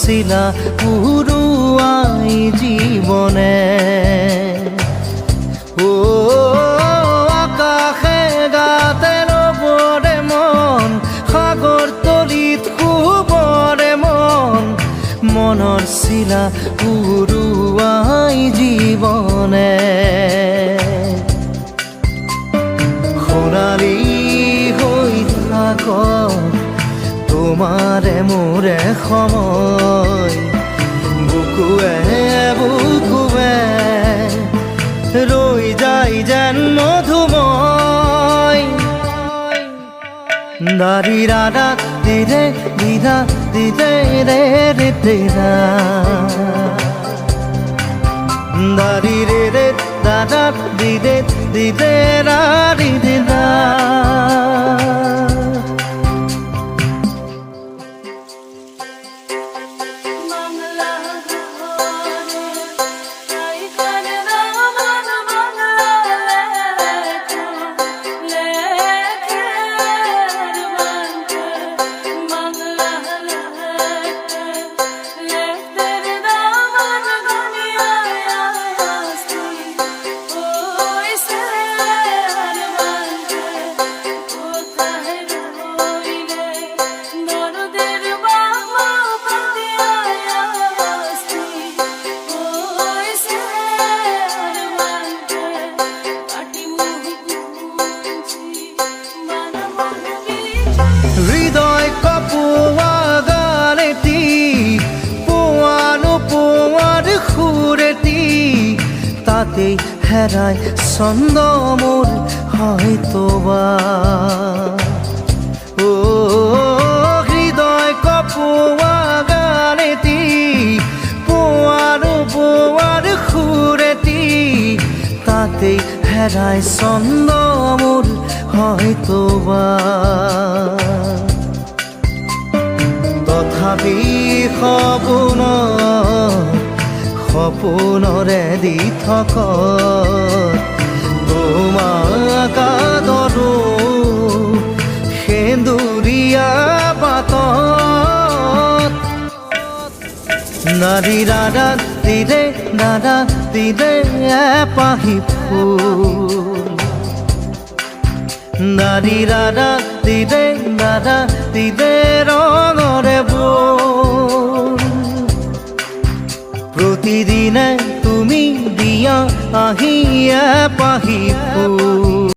চিলা উৰুৱাই জীৱনে ও আকাশে গাতে ৰবৰে মন সাগৰ তলিত শুবৰে মন মনৰ চিলা উৰুৱাই জীৱনে সোণালী হৈ থাক তোমাৰে মোৰে সময় বুকুৱে বুকুৱে ৰৈ যায় যেন মধুময় দাৰি ৰাধা দিৰে দিৰা দিৰে ৰে ৰে তেৰা দাৰি ৰে ৰে দাদা দিৰে দিৰে ৰা দিৰে ৰা হৃদয় কপোৱা গানেটি পোৱানো পোৱাৰ সুৰেটি তাতেই হেৰাই ছন্দ মোৰ হয়তোবা ও হৃদয় কপোৱা গানেটি পোৱানো পোৱাৰ সুৰেটি তাতেই হেৰাই ছন্দ মোৰ হয়তোবা তথাপি সপোনৰে দি থক তোমাক আদৰো সেন্দুৰীয়া বাটত নাৰী ৰাধা দিৰে দাদা দিৰে এপাহি ফুল নাৰী ৰাধা দিৰে দাদা দিৰে ৰঙৰে বোল প্ৰতিদিনে তুমি দিয়া আহি এপাহি